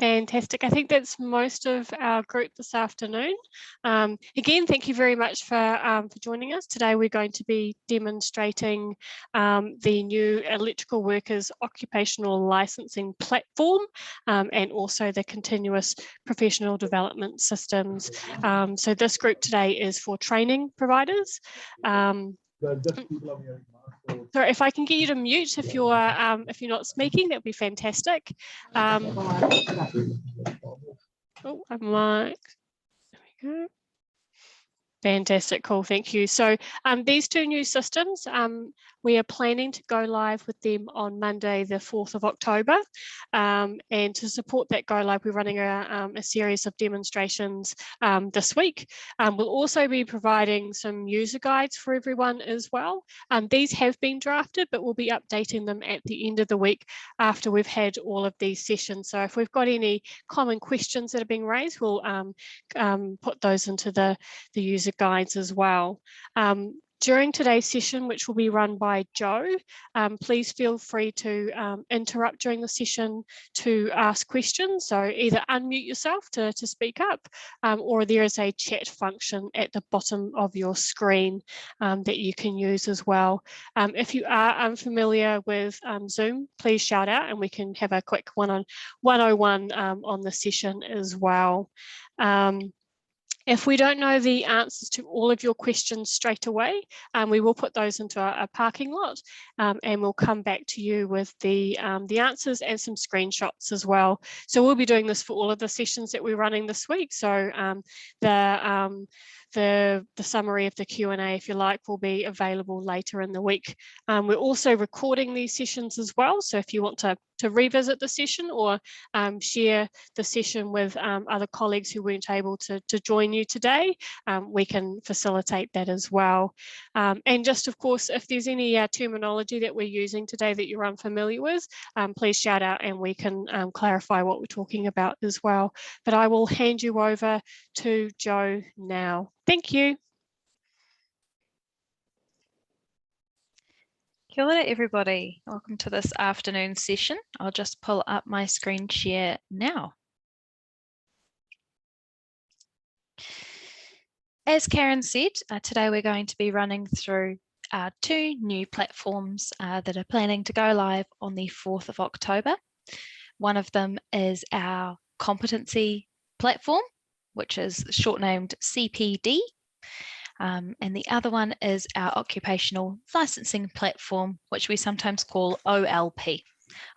Fantastic. I think that's most of our group this afternoon. Again, thank you very much for joining us. Today we're going to be demonstrating the new electrical workers occupational licensing platform and also the continuous professional development systems. So this group today is for training providers. So if I can get you to mute if you're not speaking, that would be fantastic. Oh, I'm like, there we go. Fantastic, cool, thank you. So these two new systems, we are planning to go live with them on Monday, the 4th of October. And to support that go live, we're running a series of demonstrations this week. We'll also be providing some user guides for everyone as well. These have been drafted, but we'll be updating them at the end of the week after we've had all of these sessions. So if we've got any common questions that are being raised, we'll put those into the user guides as well. During today's session, which will be run by Joe, please feel free to interrupt during the session to ask questions. So either unmute yourself to speak up, or there is a chat function at the bottom of your screen that you can use as well. If you are unfamiliar with Zoom, please shout out and we can have a quick one-on-one on the session as well. If we don't know the answers to all of your questions straight away, we will put those into a parking lot and we'll come back to you with the answers and some screenshots as well. So we'll be doing this for all of the sessions that we're running this week. So the summary of the Q&A, if you like, will be available later in the week. We're also recording these sessions as well. So if you want to revisit the session or share the session with other colleagues who weren't able to join you today, we can facilitate that as well. And just, of course, if there's any terminology that we're using today that you're unfamiliar with, please shout out and we can clarify what we're talking about as well. But I will hand you over to Joe now. Thank you. Kia ora everybody, welcome to this afternoon session. I'll just pull up my screen share now. As Karen said, today we're going to be running through two new platforms that are planning to go live on the 4th of October. One of them is our competency platform, which is short-named CPD. And the other one is our occupational licensing platform, which we sometimes call OLP.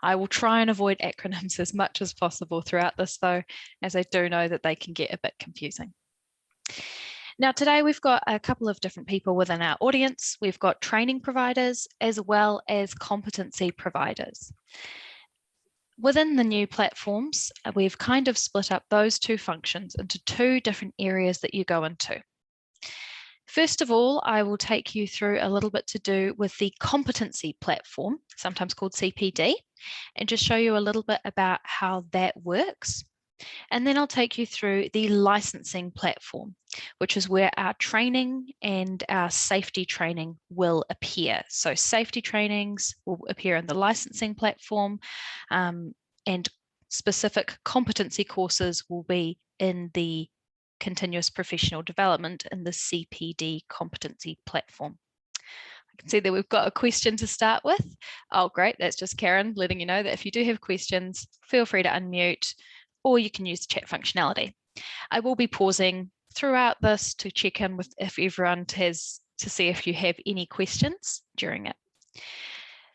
I will try and avoid acronyms as much as possible throughout this though, as I do know that they can get a bit confusing. Now today we've got a couple of different people within our audience. We've got training providers as well as competency providers. Within the new platforms, we've kind of split up those two functions into two different areas that you go into. First of all, I will take you through a little bit to do with the competency platform, sometimes called CPD, and just show you a little bit about how that works. And then I'll take you through the licensing platform, which is where our training and our safety training will appear. So safety trainings will appear in the licensing platform, and specific competency courses will be in the continuous professional development in the CPD competency platform. I can see that we've got a question to start with. Oh, great. That's just Karen letting you know that if you do have questions, feel free to unmute or you can use the chat functionality. I will be pausing throughout this to check in with if everyone has to see if you have any questions during it.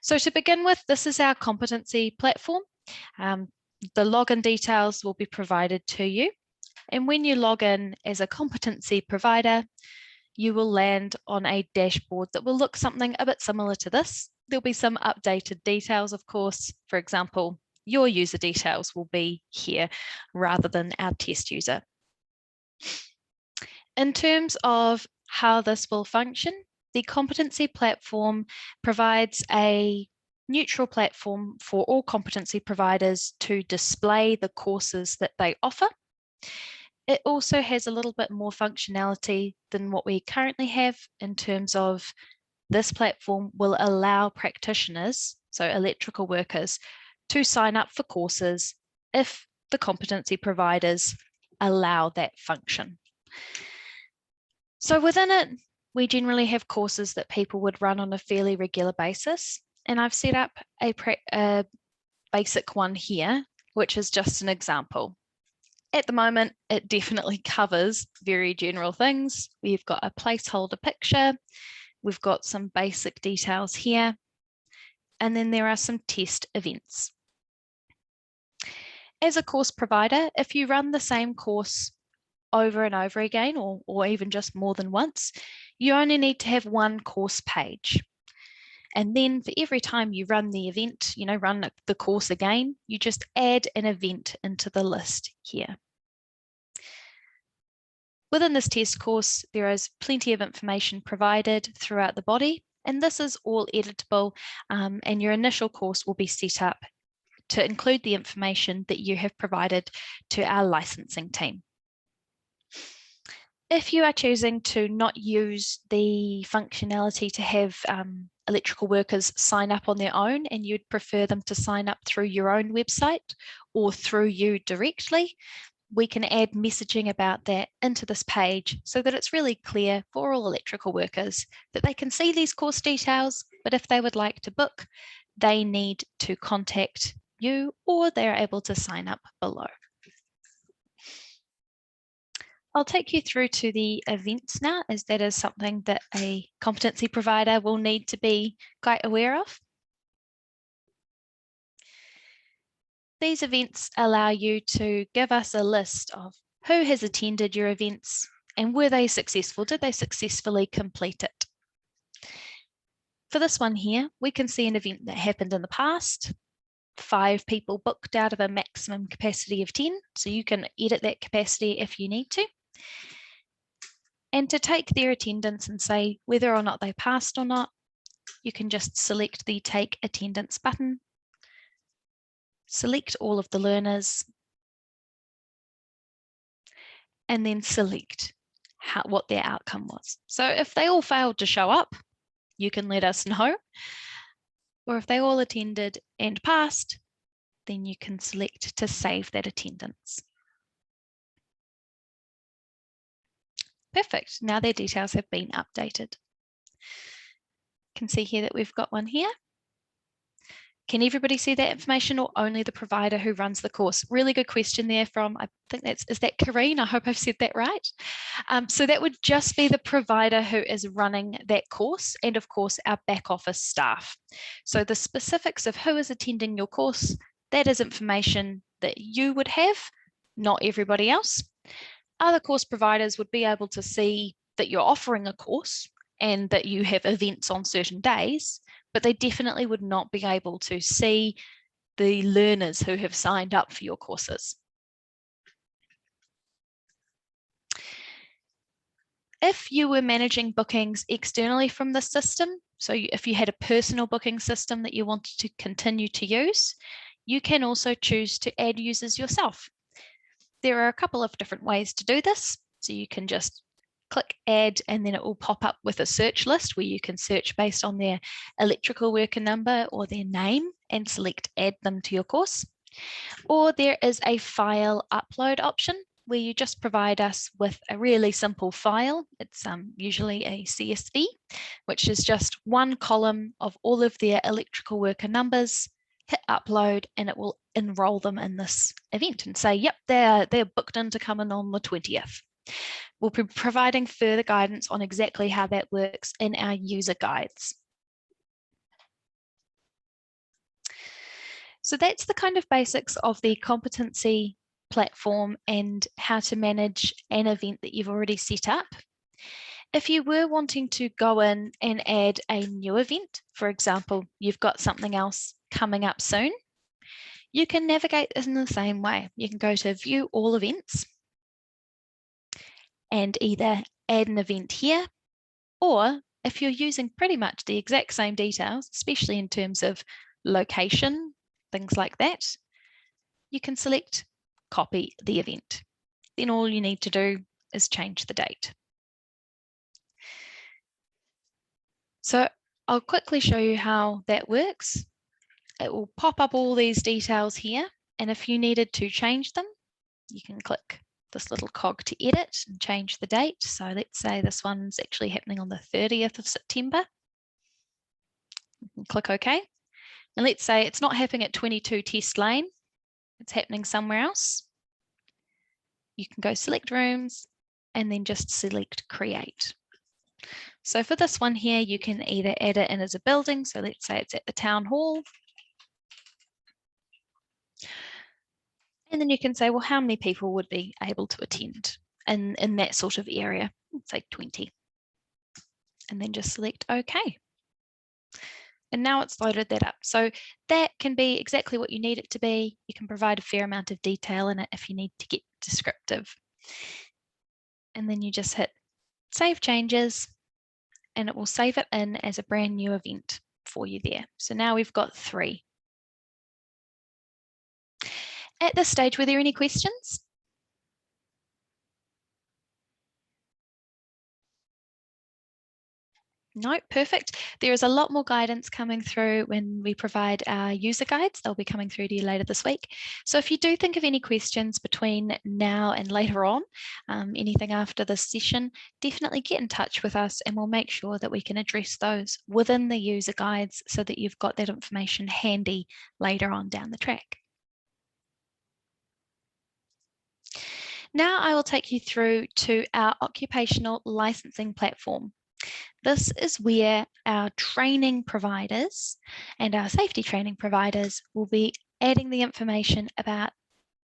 So to begin with, this is our competency platform. The login details will be provided to you. And when you log in as a competency provider, you will land on a dashboard that will look something a bit similar to this. There'll be some updated details, of course. For example, your user details will be here rather than our test user. In terms of how this will function, the competency platform provides a neutral platform for all competency providers to display the courses that they offer. It also has a little bit more functionality than what we currently have in terms of this platform will allow practitioners, so electrical workers, to sign up for courses if the competency providers allow that function. So within it, we generally have courses that people would run on a fairly regular basis. And I've set up a basic one here, which is just an example. At the moment, it definitely covers very general things. We've got a placeholder picture. We've got some basic details here. And then there are some test events. As a course provider, if you run the same course over and over again, or even just more than once, you only need to have one course page. And then for every time you run the event, run the course again, you just add an event into the list here. Within this test course, there is plenty of information provided throughout the body, and this is all editable, and your initial course will be set up to include the information that you have provided to our licensing team. If you are choosing to not use the functionality to have electrical workers sign up on their own, and you'd prefer them to sign up through your own website or through you directly, we can add messaging about that into this page so that it's really clear for all electrical workers that they can see these course details, but if they would like to book, they need to contact you or they're able to sign up below. I'll take you through to the events now, as that is something that a competency provider will need to be quite aware of. These events allow you to give us a list of who has attended your events and were they successful? Did they successfully complete it? For this one here, we can see an event that happened in the past. 5 people booked out of a maximum capacity of 10, so you can edit that capacity if you need to. And to take their attendance and say whether or not they passed or not, you can just select the Take Attendance button, select all of the learners, and then select what their outcome was. So if they all failed to show up, you can let us know. Or if they all attended and passed, then you can select to save that attendance. Perfect. Now their details have been updated. You can see here that we've got one here. Can everybody see that information or only the provider who runs the course? Really good question there from, I think is that Karine? I hope I've said that right. So that would just be the provider who is running that course and of course our back office staff. So the specifics of who is attending your course, that is information that you would have, not everybody else. Other course providers would be able to see that you're offering a course and that you have events on certain days, but they definitely would not be able to see the learners who have signed up for your courses. If you were managing bookings externally from the system, so if you had a personal booking system that you wanted to continue to use, you can also choose to add users yourself. There are a couple of different ways to do this. So you can just click add and then it will pop up with a search list where you can search based on their electrical worker number or their name and select add them to your course. Or there is a file upload option where you just provide us with a really simple file. It's usually a CSV, which is just one column of all of their electrical worker numbers. Hit upload and it will enroll them in this event and say, yep, they're booked in to come in on the 20th. We'll be providing further guidance on exactly how that works in our user guides. So that's the kind of basics of the competency platform and how to manage an event that you've already set up. If you were wanting to go in and add a new event, for example, you've got something else coming up soon, you can navigate this in the same way. You can go to view all events and either add an event here, or if you're using pretty much the exact same details, especially in terms of location, things like that, you can select copy the event. Then all you need to do is change the date. So I'll quickly show you how that works. It will pop up all these details here And if you needed to change them, you can click this little cog to edit and change the date. So let's say this one's actually happening on the 30th of September. You can click OK. And let's say it's not happening at 22 Test Lane. It's happening somewhere else. You can go select rooms and then just select create. So for this one here, you can either add it in as a building. So let's say it's at the town hall. And then you can say, well, how many people would be able to attend in that sort of area? Let's say 20. And then just select OK. And now it's loaded that up. So that can be exactly what you need it to be. You can provide a fair amount of detail in it if you need to get descriptive. And then you just hit Save Changes, and it will save it in as a brand new event for you there. So now we've got 3. At this stage, were there any questions? No, perfect. There is a lot more guidance coming through when we provide our user guides. They'll be coming through to you later this week. So if you do think of any questions between now and later on, anything after this session, definitely get in touch with us and we'll make sure that we can address those within the user guides so that you've got that information handy later on down the track. Now I will take you through to our occupational licensing platform. This is where our training providers and our safety training providers will be adding the information about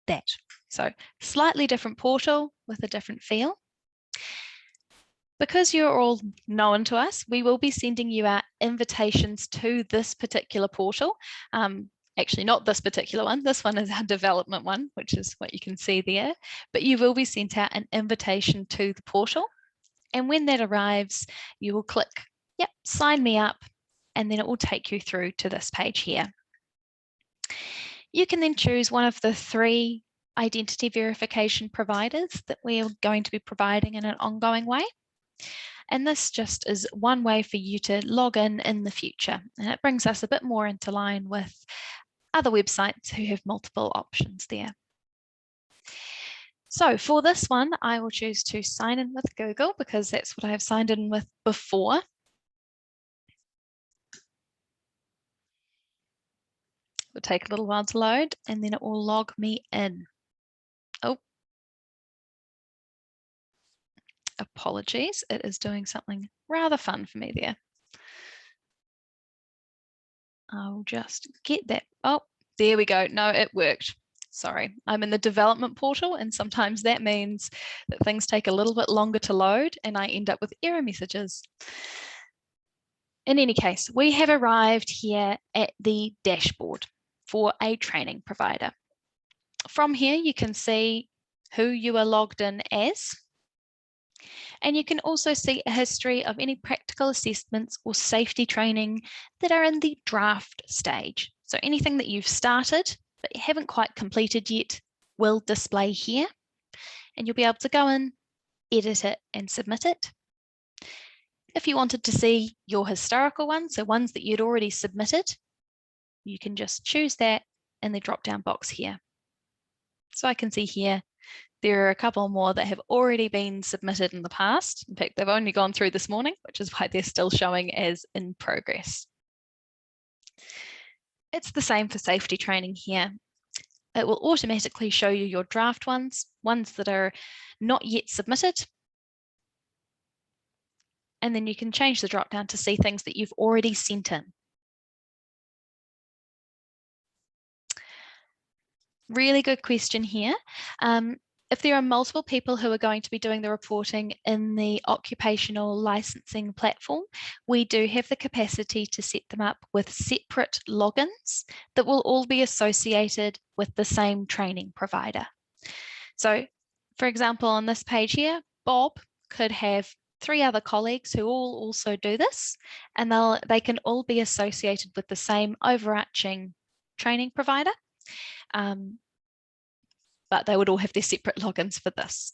that. So slightly different portal with a different feel. Because you're all known to us, we will be sending you out invitations to this particular portal. Actually, not this particular one. This one is our development one, which is what you can see there. But you will be sent out an invitation to the portal. And when that arrives, you will click, yep, sign me up, and then it will take you through to this page here. You can then choose one of the 3 identity verification providers that we are going to be providing in an ongoing way. And this just is one way for you to log in the future. And it brings us a bit more into line with other websites who have multiple options there. So for this one, I will choose to sign in with Google because that's what I have signed in with before. It will take a little while to load and then it will log me in. Oh, apologies. It is doing something rather fun for me there. I'll just get that. Oh, there we go. No, it worked. Sorry, I'm in the development portal and sometimes that means that things take a little bit longer to load and I end up with error messages. In any case, we have arrived here at the dashboard for a training provider. From here, you can see who you are logged in as. And you can also see a history of any practical assessments or safety training that are in the draft stage. So anything that you've started but you haven't quite completed yet will display here. And you'll be able to go in, edit it and submit it. If you wanted to see your historical ones, so ones that you'd already submitted, you can just choose that in the drop-down box here. So I can see here, there are a couple more that have already been submitted in the past. In fact, they've only gone through this morning, which is why they're still showing as in progress. It's the same for safety training here. It will automatically show you your draft ones that are not yet submitted. And then you can change the drop down to see things that you've already sent in. Really good question here. If there are multiple people who are going to be doing the reporting in the occupational licensing platform, we do have the capacity to set them up with separate logins that will all be associated with the same training provider. So, for example, on this page here, Bob could have 3 other colleagues who all also do this, and they can all be associated with the same overarching training provider. But they would all have their separate logins for this.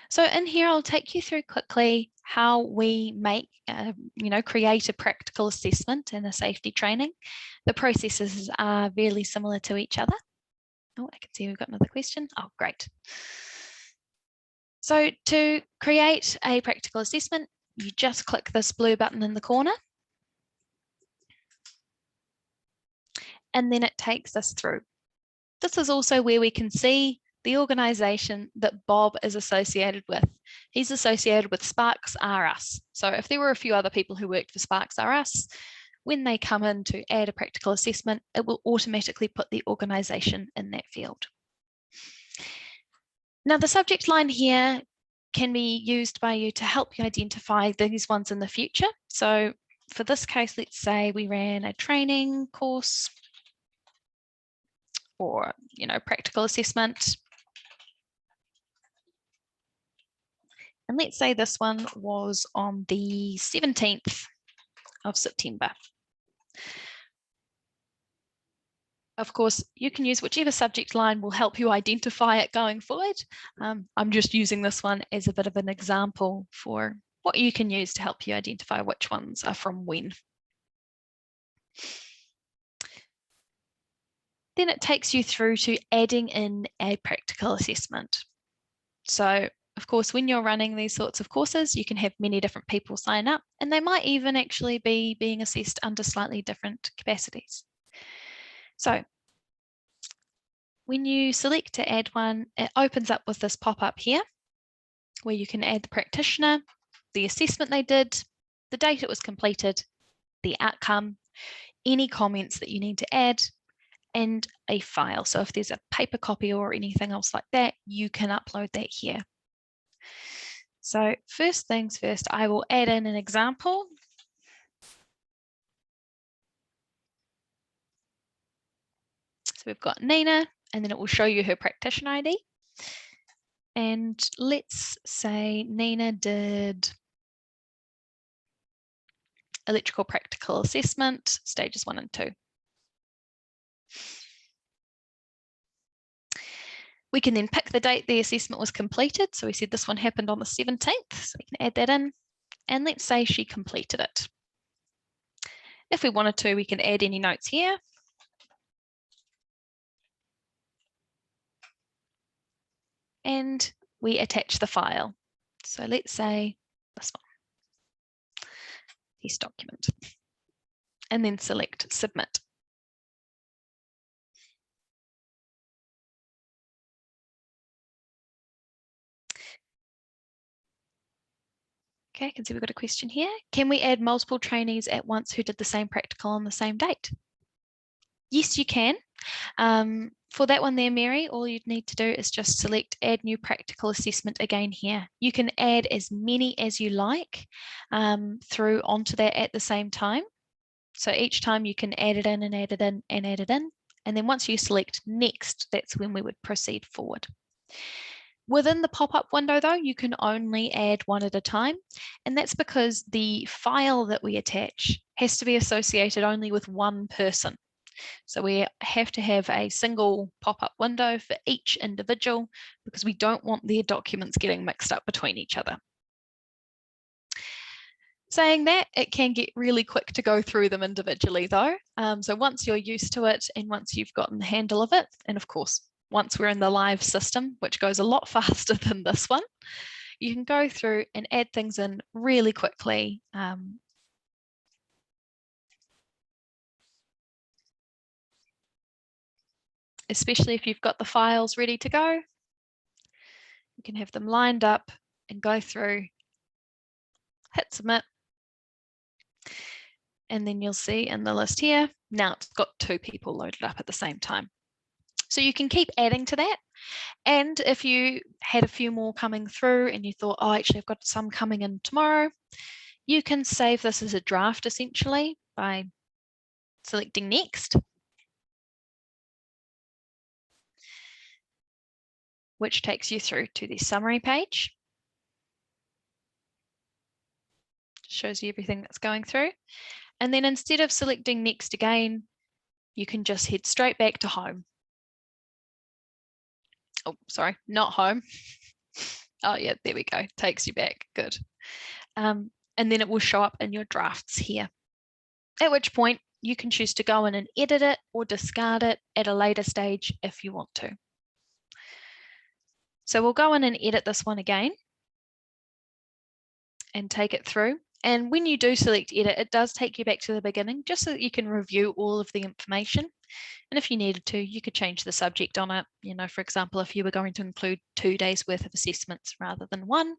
So in here, I'll take you through quickly how we make, create a practical assessment and a safety training. The processes are really similar to each other. Oh, I can see we've got another question. Oh, great. So to create a practical assessment, you just click this blue button in the corner. And then it takes us through. This is also where we can see the organisation that Bob is associated with. He's associated with Sparks R Us. So if there were a few other people who worked for Sparks R Us, when they come in to add a practical assessment, it will automatically put the organisation in that field. Now the subject line here can be used by you to help you identify these ones in the future. So for this case, let's say we ran a training course or, practical assessment. And let's say this one was on the 17th of September. Of course, you can use whichever subject line will help you identify it going forward. I'm just using this one as a bit of an example for what you can use to help you identify which ones are from when. Then it takes you through to adding in a practical assessment. So, of course, when you're running these sorts of courses, you can have many different people sign up, and they might even actually be being assessed under slightly different capacities. So when you select to add one, it opens up with this pop-up here where you can add the practitioner, the assessment they did, the date it was completed, the outcome, any comments that you need to add, and a file. So if there's a paper copy or anything else like that, you can upload that here. So first things first, I will add in an example. So we've got Nina, and then it will show you her practitioner ID. And let's say Nina did electrical practical assessment, stages 1 and 2. We can then pick the date the assessment was completed. So we said this one happened on the 17th, so we can add that in. And let's say she completed it. If we wanted to, we can add any notes here. And we attach the file. So let's say this one, test document, and then select submit. Okay, I can see we've got a question here. Can we add multiple trainees at once who did the same practical on the same date? Yes, you can. For that one there, Mary, all you'd need to do is just select add new practical assessment again here. You can add as many as you like through onto that at the same time. So each time you can add it in and add it in and add it in. And then once you select next, that's when we would proceed forward. Within the pop-up window though, you can only add one at a time. And that's because the file that we attach has to be associated only with one person. So we have to have a single pop-up window for each individual because we don't want their documents getting mixed up between each other. Saying that, it can get really quick to go through them individually though. So once you're used to it and once you've gotten the handle of it, and of course, once we're in the live system, which goes a lot faster than this one, you can go through and add things in really quickly. Especially if you've got the files ready to go. You can have them lined up and go through, hit submit. And then you'll see in the list here, now it's got 2 people loaded up at the same time. So you can keep adding to that. And if you had a few more coming through and you thought, oh, actually I've got some coming in tomorrow, you can save this as a draft essentially by selecting next, which takes you through to the summary page. Shows you everything that's going through. And then instead of selecting next again, you can just head straight back to home. Oh, sorry, not home. Oh yeah, there we go, takes you back, good. and then it will show up in your drafts here. At which point you can choose to go in and edit it or discard it at a later stage if you want to. So we'll go in and edit this one again and take it through. And when you do select edit, it does take you back to the beginning just so that you can review all of the information. And if you needed to, you could change the subject on it. You know, for example, if you were going to include 2 days worth of assessments rather than 1,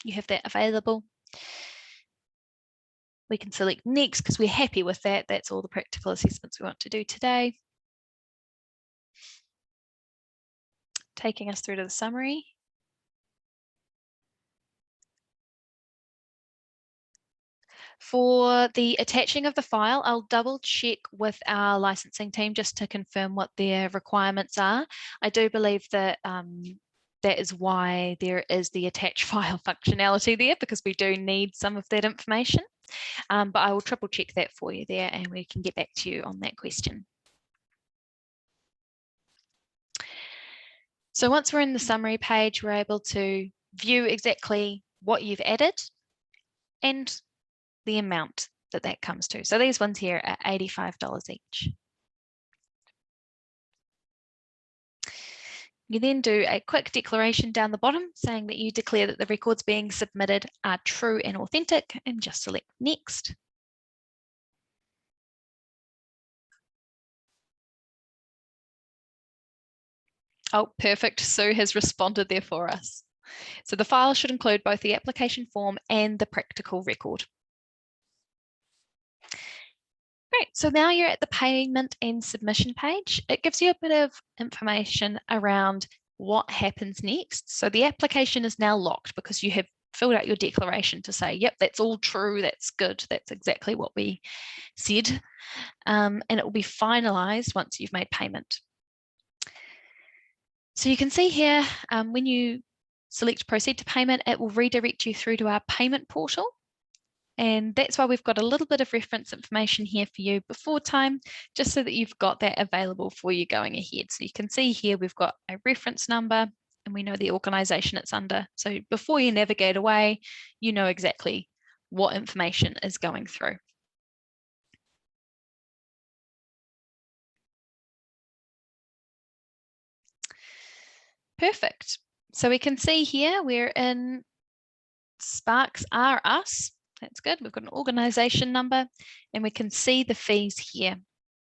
you have that available. We can select next because we're happy with that. That's all the practical assessments we want to do today. Taking us through to the summary. For the attaching of the file, I'll double check with our licensing team just to confirm what their requirements are. I do believe that that is why there is the attach file functionality there, because we do need some of that information. But I will triple check that for you there and we can get back to you on that question. So once we're in the summary page, we're able to view exactly what you've added and the amount that that comes to. So these ones here are $85 each. You then do a quick declaration down the bottom saying that you declare that the records being submitted are true and authentic, and just select next. Oh, perfect. Sue has responded there for us. So the file should include both the application form and the practical record. Great, so now you're at the payment and submission page. It gives you a bit of information around what happens next. So the application is now locked because you have filled out your declaration to say, yep, that's all true, that's good, that's exactly what we said. And it will be finalized once you've made payment. So you can see here, when you select proceed to payment, it will redirect you through to our payment portal. And that's why we've got a little bit of reference information here for you before time, just so that you've got that available for you going ahead. So you can see here, we've got a reference number and we know the organisation it's under. So before you navigate away, you know exactly what information is going through. Perfect. So we can see here, we're in Sparks R Us. That's good. We've got an organisation number and we can see the fees here.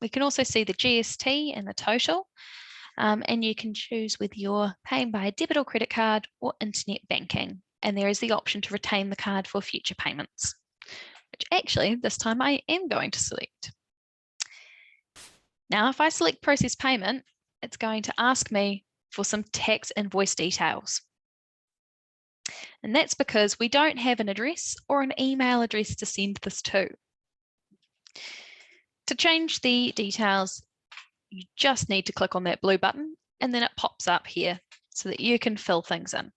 We can also see the GST and the total, and you can choose whether you're paying by a debit or credit card or internet banking. And there is the option to retain the card for future payments, which actually this time I am going to select. Now, if I select process payment, it's going to ask me for some tax invoice details. And that's because we don't have an address or an email address to send this to. To change the details, you just need to click on that blue button and then it pops up here so that you can fill things in.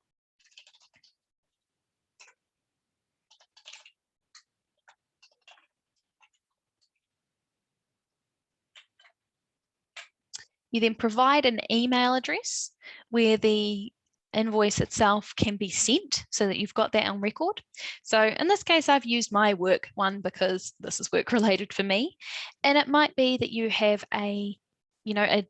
You then provide an email address where the invoice itself can be sent so that you've got that on record. So in this case, I've used my work one because this is work related for me. And it might be that you have a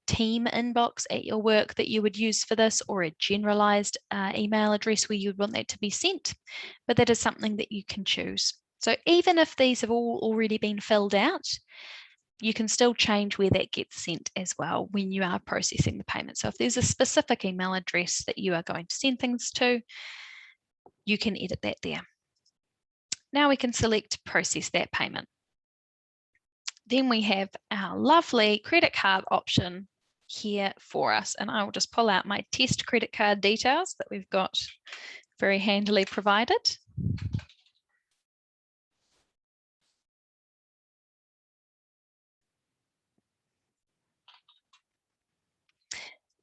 team inbox at your work that you would use for this, or a generalized email address where you would want that to be sent. But that is something that you can choose. So even if these have all already been filled out, you can still change where that gets sent as well when you are processing the payment. So if there's a specific email address that you are going to send things to, you can edit that there. Now we can select process that payment. Then we have our lovely credit card option here for us. And I will just pull out my test credit card details that we've got very handily provided.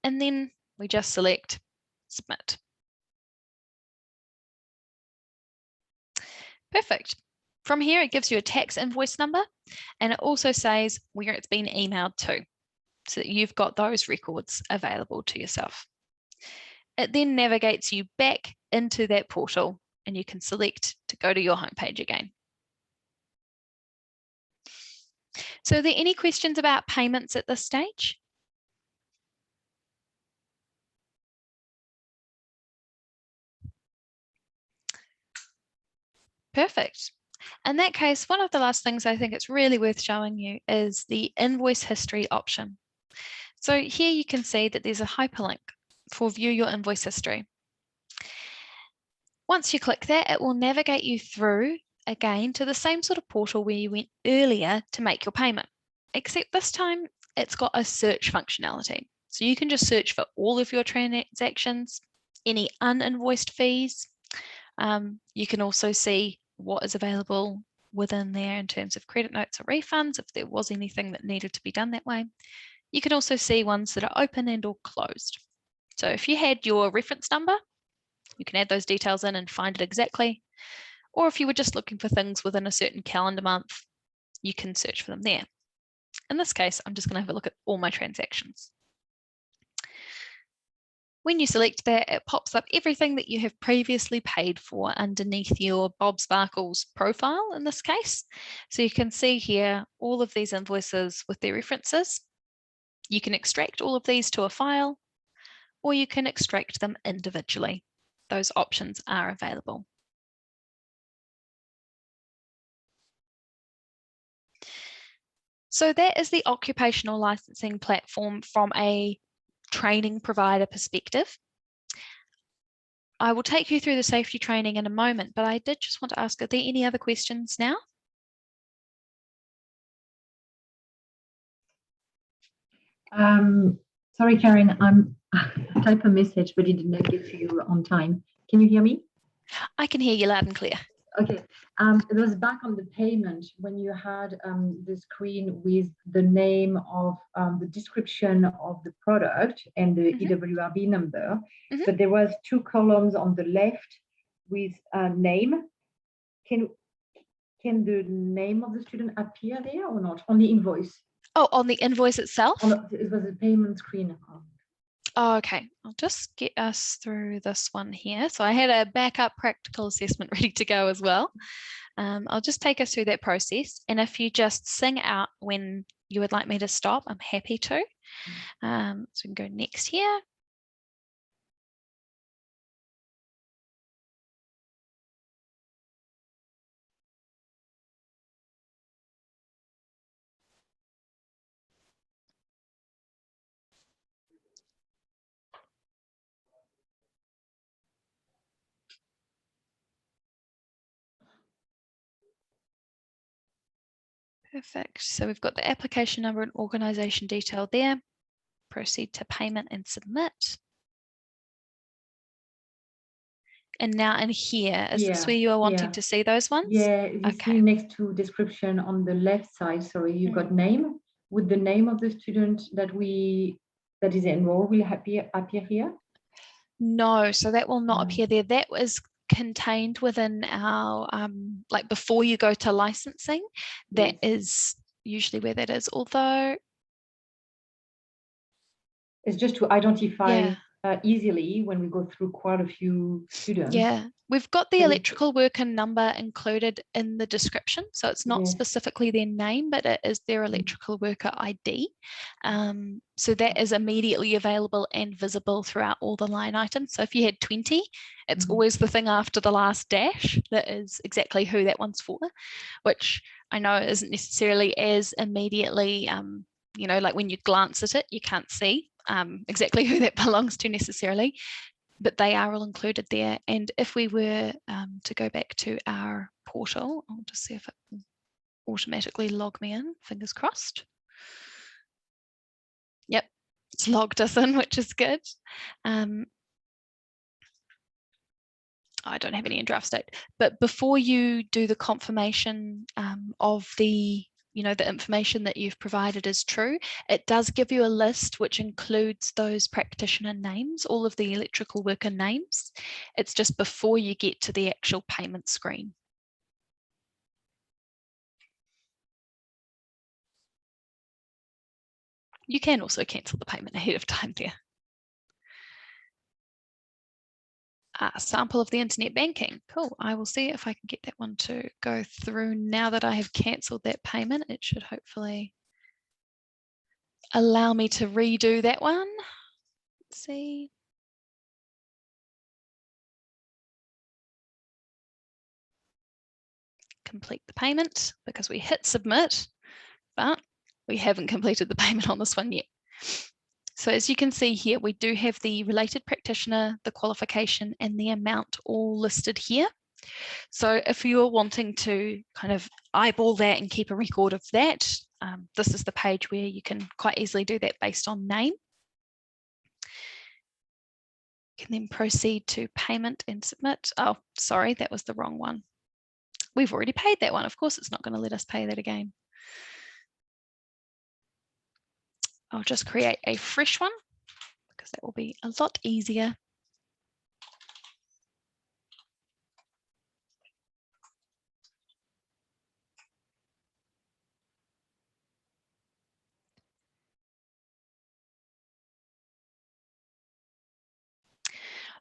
And then we just select submit. Perfect. From here, it gives you a tax invoice number, and it also says where it's been emailed to, so that you've got those records available to yourself. It then navigates you back into that portal and you can select to go to your homepage again. So are there any questions about payments at this stage? Perfect. In that case, one of the last things I think it's really worth showing you is the invoice history option. So here you can see that there's a hyperlink for view your invoice history. Once you click that, it will navigate you through again to the same sort of portal where you went earlier to make your payment, except this time it's got a search functionality. So you can just search for all of your transactions, any uninvoiced fees. You can also see what is available within there in terms of credit notes or refunds, if there was anything that needed to be done that way. You can also see ones that are open and or closed. So if you had your reference number, you can add those details in and find it exactly. Or if you were just looking for things within a certain calendar month, you can search for them there. In this case, I'm just going to have a look at all my transactions. When you select that, it pops up everything that you have previously paid for underneath your Bob Sparkles profile in this case. So you can see here all of these invoices with their references. You can extract all of these to a file, or you can extract them individually. Those options are available. So that is the occupational licensing platform from a training provider perspective. I will take you through the safety training in a moment, but I did just want to ask, are there any other questions now? Sorry, Karen, I typed a message, but it did not get to you on time. Can you hear me? I can hear you loud and clear. Okay, it was back on the payment when you had the screen with the name of the description of the product and the EWRB number, but there was 2 columns on the left with a name. Can the name of the student appear there or not on the invoice? Oh, on the invoice itself? It was a payment screen. Oh, okay, I'll just get us through this one here. So I had a backup practical assessment ready to go as well. I'll just take us through that process. And if you just sing out when you would like me to stop, I'm happy to. So we can go next here. Perfect. So we've got the application number and organization detail there. Proceed to payment and submit. And now in here, is this where you are wanting to see those ones? Yeah, you see next to description on the left side, sorry, you've got name. Would the name of the student that is enrolled will appear here? No, so that will not appear there. That was contained within our, like before you go to licensing, that is usually where that is, although. It's just to identify easily when we go through quite a few students. Yeah, we've got the electrical worker number included in the description. So it's not specifically their name, but it is their electrical worker ID. So that is immediately available and visible throughout all the line items. So if you had 20, it's always the thing after the last dash that is exactly who that one's for, which I know isn't necessarily as immediately, you know, like when you glance at it, you can't see exactly who that belongs to necessarily, but they are all included there. And if we were to go back to our portal, I'll just see if it will automatically log me in, fingers crossed. Yep, it's logged us in, which is good. I don't have any in draft state, but before you do the confirmation of the the information that you've provided is true, it does give you a list which includes those practitioner names, all of the electrical worker names. It's just before you get to the actual payment screen. You can also cancel the payment ahead of time there. sample of the internet banking. Cool. I will see if I can get that one to go through now that I have cancelled that payment. It should hopefully allow me to redo that one. Let's see. Complete the payment because we hit submit, but we haven't completed the payment on this one yet. So as you can see here, we do have the related practitioner, the qualification, and the amount all listed here. So if you're wanting to kind of eyeball that and keep a record of that, this is the page where you can quite easily do that based on name. You can then proceed to payment and submit. Oh, sorry, that was the wrong one. We've already paid that one. Of course, it's not going to let us pay that again. I'll just create a fresh one because that will be a lot easier.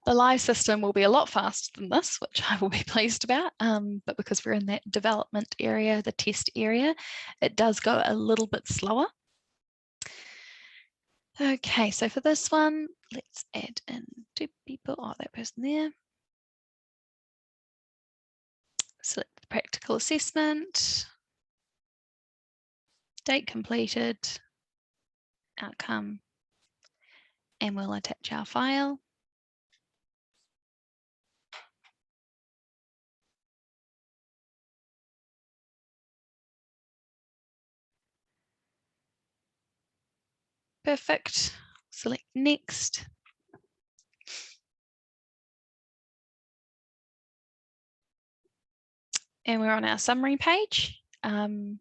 The live system will be a lot faster than this, which I will be pleased about, but because we're in that development area, the test area, it does go a little bit slower. Okay, so for this one, let's add in 2 people. Oh, that person there. Select the practical assessment, date completed, outcome, and we'll attach our file. Perfect. Select next. And we're on our summary page. Again,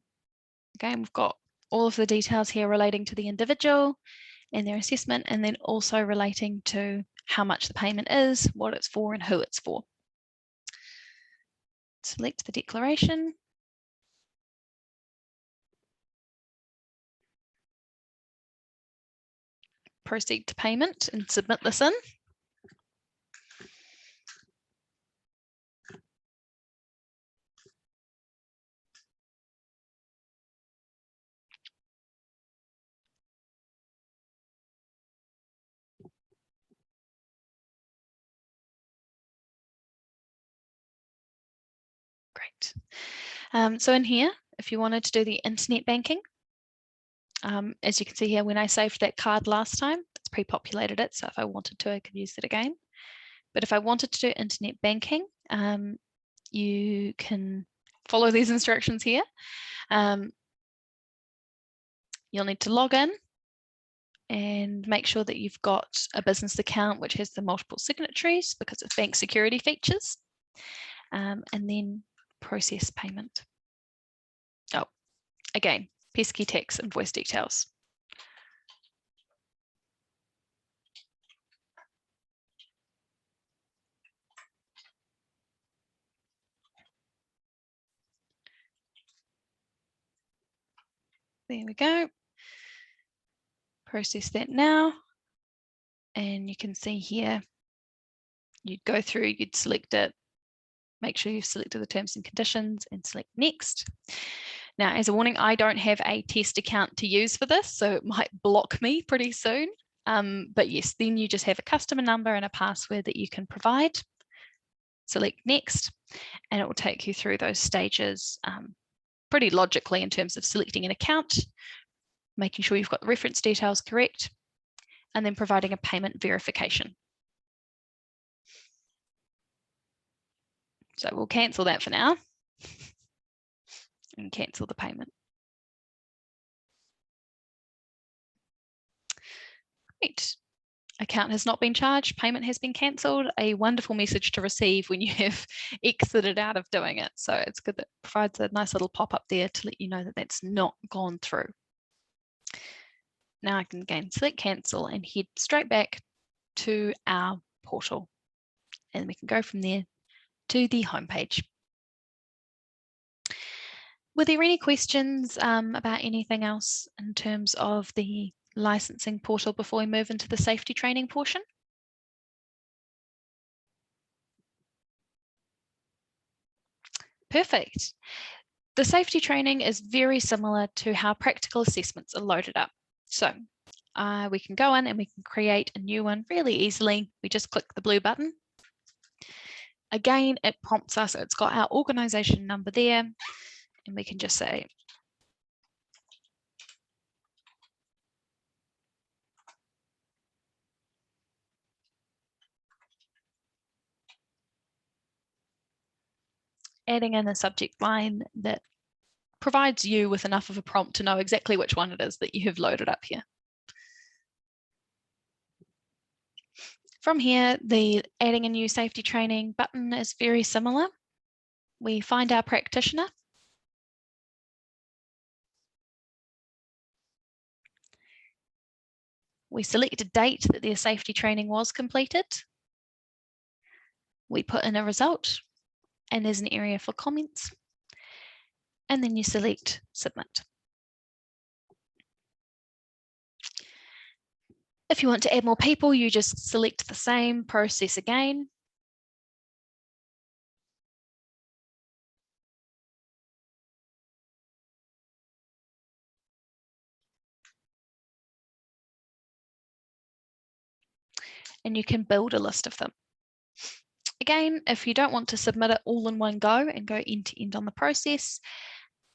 we've got all of the details here relating to the individual and their assessment, and then also relating to how much the payment is, what it's for, and who it's for. Select the declaration. Proceed to payment and submit this in. Great. So in here, if you wanted to do the internet banking, as you can see here, when I saved that card last time, it's pre-populated it. So if I wanted to, I could use it again. But if I wanted to do internet banking, you can follow these instructions here. You'll need to log in and make sure that you've got a business account which has the multiple signatories because of bank security features, and then process payment. Oh, again, pesky tax invoice details. There we go. Process that now. And you can see here, you'd go through, you'd select it, make sure you've selected the terms and conditions and select next. Now, as a warning, I don't have a test account to use for this, so it might block me pretty soon. But yes, then you just have a customer number and a password that you can provide. Select next, and it will take you through those stages pretty logically in terms of selecting an account, making sure you've got the reference details correct, and then providing a payment verification. So we'll cancel that for now and cancel the payment. Great. Account has not been charged, payment has been cancelled. A wonderful message to receive when you have exited out of doing it. So it's good that it provides a nice little pop-up there to let you know that that's not gone through. Now I can again select cancel and head straight back to our portal. And we can go from there to the homepage. Were there any questions about anything else in terms of the licensing portal before we move into the safety training portion? Perfect. The safety training is very similar to how practical assessments are loaded up. So we can go in and we can create a new one really easily. We just click the blue button. Again, it prompts us, it's got our organisation number there, and we can just say, adding in a subject line that provides you with enough of a prompt to know exactly which one it is that you have loaded up here. From here, the adding a new safety training button is very similar. We find our practitioner. We select a date that their safety training was completed. We put in a result, and there's an area for comments. And then you select submit. If you want to add more people, you just select the same process again. And you can build a list of them. Again, if you don't want to submit it all in one go and go end to end on the process,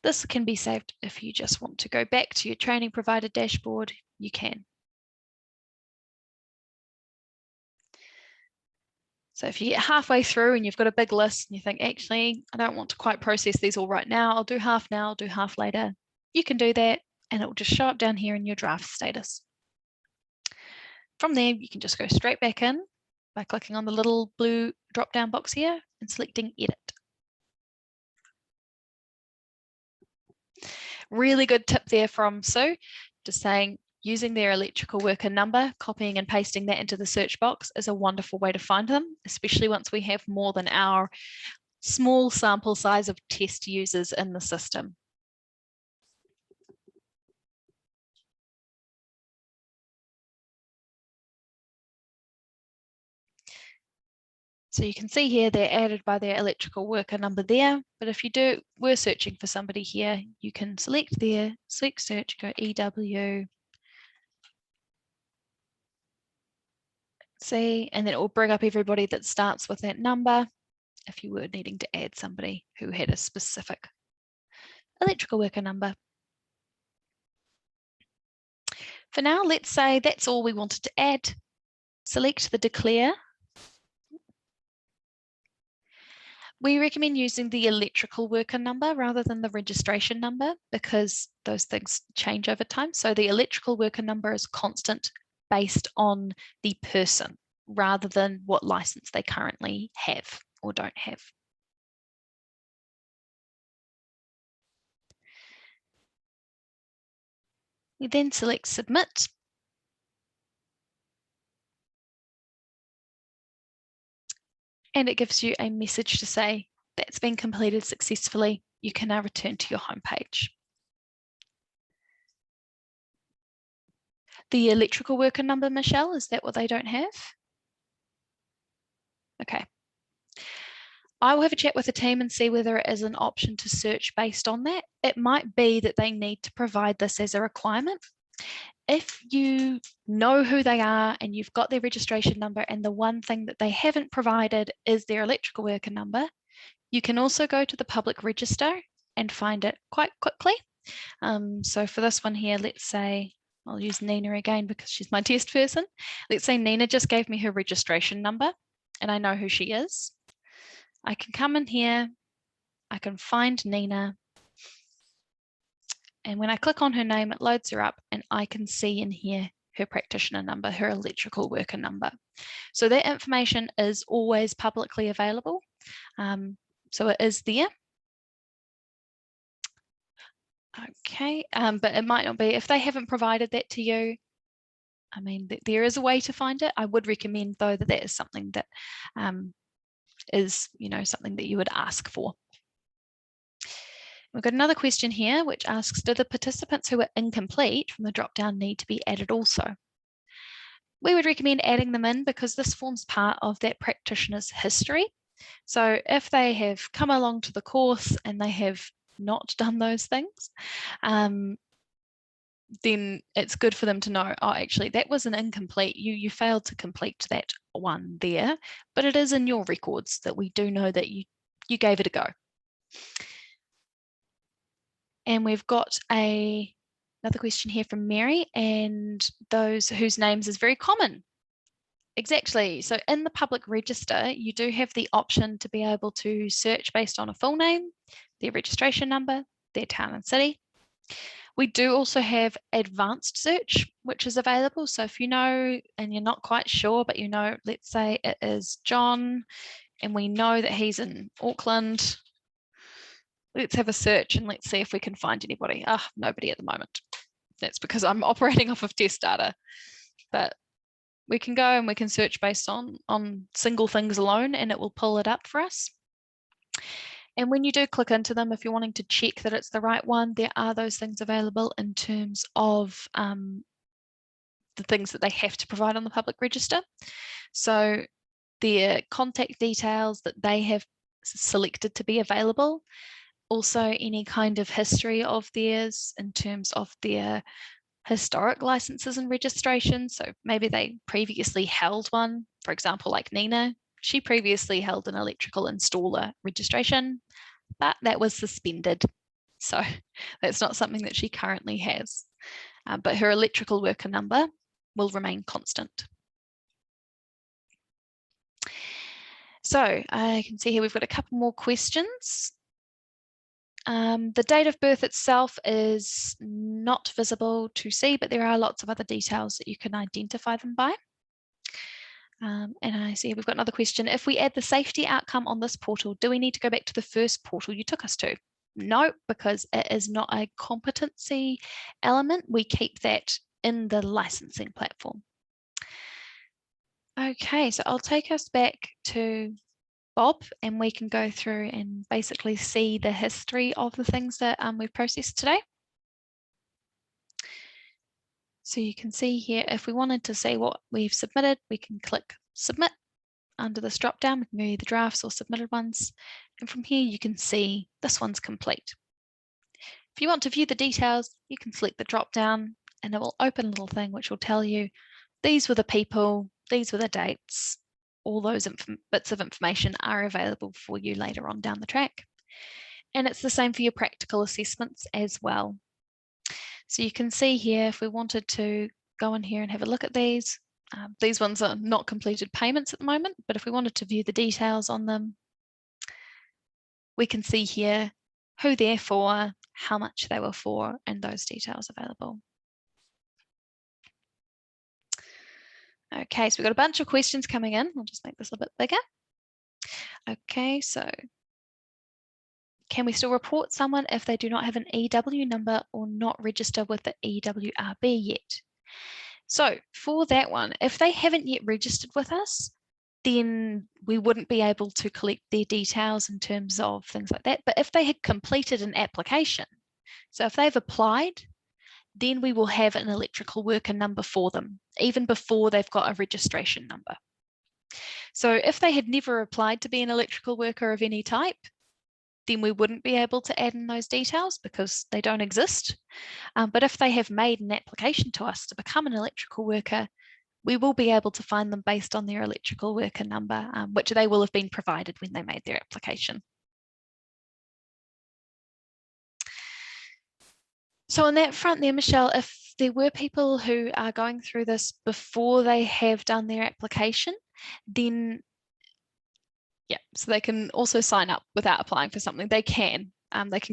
this can be saved. If you just want to go back to your training provider dashboard, you can. So if you get halfway through and you've got a big list and you think, actually, I don't want to quite process these all right now, I'll do half now, I'll do half later, you can do that and it will just show up down here in your draft status. From there, you can just go straight back in by clicking on the little blue drop-down box here and selecting Edit. Really good tip there from Sue, just saying using their electrical worker number, copying and pasting that into the search box is a wonderful way to find them, especially once we have more than our small sample size of test users in the system. So you can see here they're added by their electrical worker number there, but if you were searching for somebody here, you can select there, select search, go EW, see, and then it will bring up everybody that starts with that number if you were needing to add somebody who had a specific electrical worker number. For now, let's say that's all we wanted to add. Select the declare. We recommend using the electrical worker number rather than the registration number because those things change over time. So the electrical worker number is constant based on the person rather than what license they currently have or don't have. We then select submit. And it gives you a message to say that's been completed successfully. You can now return to your home page. The electrical worker number, Michelle, is that what they don't have? Okay. I will have a chat with the team and see whether it is an option to search based on that. It might be that they need to provide this as a requirement. If you know who they are and you've got their registration number and the one thing that they haven't provided is their electrical worker number, you can also go to the public register and find it quite quickly. So for this one here, let's say, I'll use Nina again because she's my test person. Let's say Nina just gave me her registration number and I know who she is. I can come in here, I can find Nina. And when I click on her name, it loads her up and I can see in here her practitioner number, her electrical worker number. So that information is always publicly available. So it is there. Okay, but it might not be. If they haven't provided that to you, I mean, there is a way to find it. I would recommend though that that is something that is, something that you would ask for. We've got another question here which asks, do the participants who are incomplete from the drop-down need to be added also? We would recommend adding them in because this forms part of that practitioner's history. So if they have come along to the course and they have not done those things, then it's good for them to know, oh, actually, that was an incomplete. You failed to complete that one there, but it is in your records that we do know that you gave it a go. And we've got another question here from Mary, and those whose names is very common. Exactly. So in the public register, you do have the option to be able to search based on a full name, their registration number, their town and city. We do also have advanced search, which is available. So if you know and you're not quite sure, but you know, let's say it is John and we know that he's in Auckland. Let's have a search and let's see if we can find anybody. Nobody at the moment. That's because I'm operating off of test data. But we can go and we can search based on single things alone and it will pull it up for us. And when you do click into them, if you're wanting to check that it's the right one, there are those things available in terms of the things that they have to provide on the public register. So their contact details that they have selected to be available, also any kind of history of theirs in terms of their historic licenses and registrations. So maybe they previously held one, for example, like Nina. She previously held an electrical installer registration, but that was suspended. So that's not something that she currently has. But her electrical worker number will remain constant. So I can see here we've got a couple more questions. The date of birth itself is not visible to see, but there are lots of other details that you can identify them by. And I see we've got another question. If we add the safety outcome on this portal, do we need to go back to the first portal you took us to? No, because it is not a competency element. We keep that in the licensing platform. Okay, so I'll take us back to Bob and we can go through and basically see the history of the things that we've processed today. So you can see here, if we wanted to see what we've submitted, we can click submit under this drop down. We can view the drafts or submitted ones. And from here, you can see this one's complete. If you want to view the details, you can select the drop down and it will open a little thing which will tell you these were the people, these were the dates, all those bits of information are available for you later on down the track. And it's the same for your practical assessments as well. So you can see here, if we wanted to go in here and have a look at these ones are not completed payments at the moment, but if we wanted to view the details on them, we can see here who they're for, how much they were for, and those details available. Okay, so we've got a bunch of questions coming in. I'll just make this a bit bigger. Okay, so can we still report someone if they do not have an EW number or not register with the EWRB yet? So for that one, if they haven't yet registered with us, then we wouldn't be able to collect their details in terms of things like that. But if they had completed an application, so if they've applied, then we will have an electrical worker number for them, even before they've got a registration number. So if they had never applied to be an electrical worker of any type, then we wouldn't be able to add in those details because they don't exist. But if they have made an application to us to become an electrical worker, we will be able to find them based on their electrical worker number, which they will have been provided when they made their application. So on that front there, Michelle, if there were people who are going through this before they have done their application, then yeah, so they can also sign up without applying for something. They can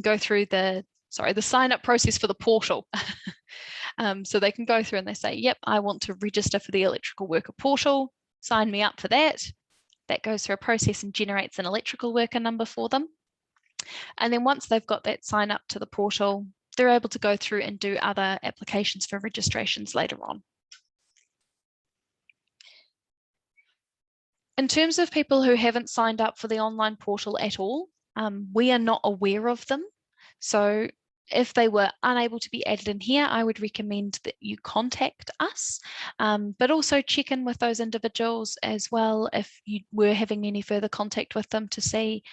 go through the sign up process for the portal. So they can go through and they say, yep, I want to register for the electrical worker portal, sign me up for that. That goes through a process and generates an electrical worker number for them. And then once they've got that sign up to the portal, they're able to go through and do other applications for registrations later on. In terms of people who haven't signed up for the online portal at all, we are not aware of them. So if they were unable to be added in here, I would recommend that you contact us, but also check in with those individuals as well if you were having any further contact with them to see,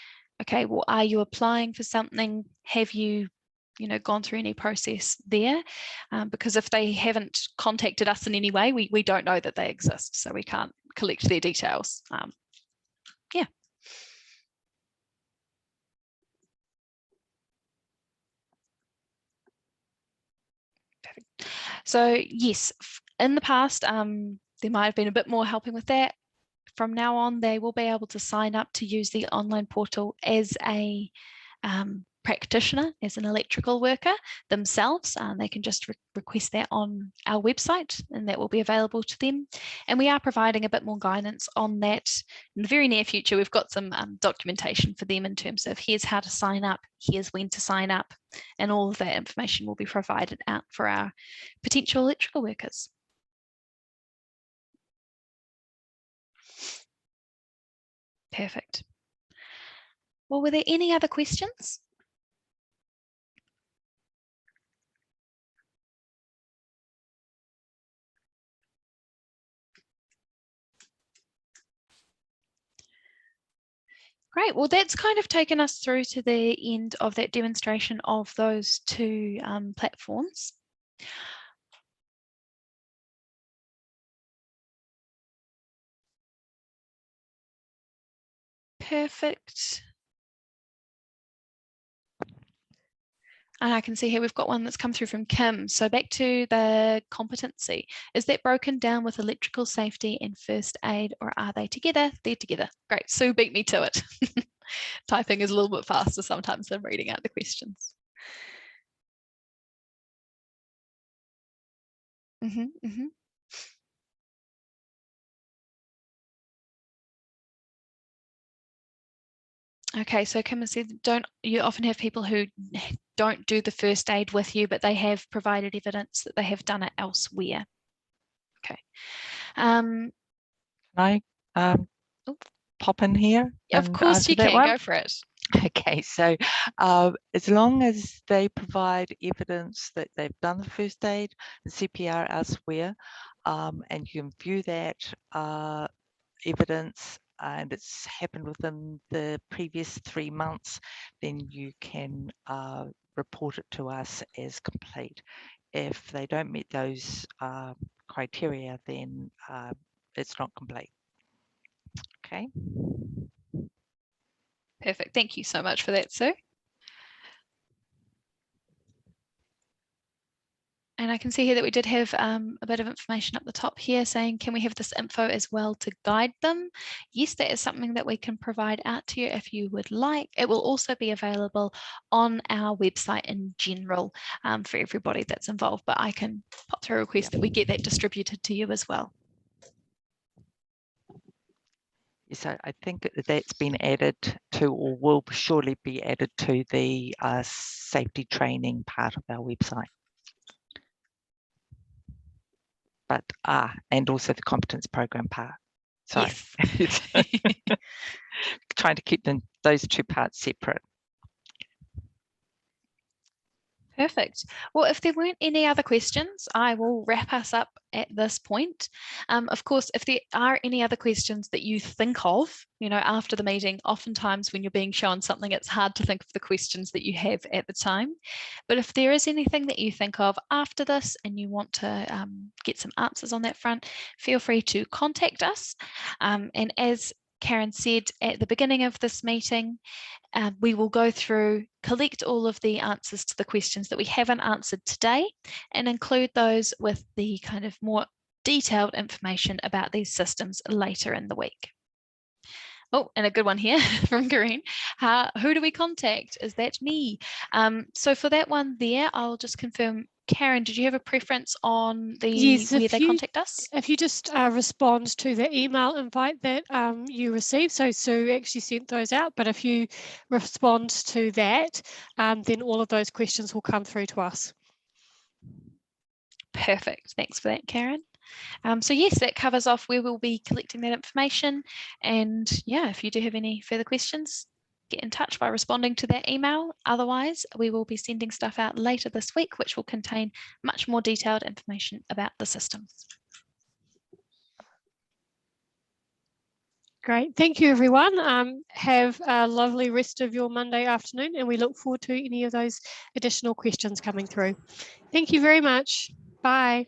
okay, well, are you applying for something? Have you, gone through any process there? Because if they haven't contacted us in any way, we don't know that they exist, so we can't collect their details. Yeah. So yes, in the past, there might have been a bit more helping with that. From now on, they will be able to sign up to use the online portal as a practitioner, as an electrical worker themselves. They can just request that on our website, and that will be available to them. And we are providing a bit more guidance on that in the very near future. We've got some documentation for them in terms of here's how to sign up, here's when to sign up, and all of that information will be provided out for our potential electrical workers. Perfect. Well, were there any other questions? Great. Well, that's kind of taken us through to the end of that demonstration of those two platforms. Perfect. And I can see here we've got one that's come through from Kim. So back to the competency. Is that broken down with electrical safety and first aid, or are they together? They're together. Great. Sue beat me to it. Typing is a little bit faster sometimes than reading out the questions. Okay, so Kim has said, you often have people who don't do the first aid with you, but they have provided evidence that they have done it elsewhere. Okay. Can I pop in here? Of course you can, go for it. Okay, so as long as they provide evidence that they've done the first aid, the CPR elsewhere, and you can view that evidence and it's happened within the previous 3 months, then you can report it to us as complete. If they don't meet those criteria, then it's not complete. Okay. Perfect. Thank you so much for that, Sue. And I can see here that we did have a bit of information up the top here saying, can we have this info as well to guide them? Yes, that is something that we can provide out to you if you would like. It will also be available on our website in general for everybody that's involved, but I can pop through a request that we get that distributed to you as well. So I think that's been added to, or will surely be added to, the safety training part of our website. But and also the competence program part. Sorry, yes. Trying to keep those two parts separate. Perfect. Well, if there weren't any other questions, I will wrap us up at this point. Of course, if there are any other questions that you think of, after the meeting, oftentimes when you're being shown something, it's hard to think of the questions that you have at the time. But if there is anything that you think of after this and you want to get some answers on that front, feel free to contact us. And as Karen said at the beginning of this meeting, we will go through, collect all of the answers to the questions that we haven't answered today and include those with the kind of more detailed information about these systems later in the week. Oh, and a good one here from Corinne. Who do we contact? Is that me? So for that one there, I'll just confirm. Karen, did you have a preference on where they contact us? If you just respond to the email invite that you received, so Sue actually sent those out, but if you respond to that, then all of those questions will come through to us. Perfect. Thanks for that, Karen. So yes, that covers off where we'll be collecting that information. And yeah, if you do have any further questions, get in touch by responding to that email. Otherwise, we will be sending stuff out later this week, which will contain much more detailed information about the systems. Great. Thank you, everyone. Have a lovely rest of your Monday afternoon, and we look forward to any of those additional questions coming through. Thank you very much. Bye.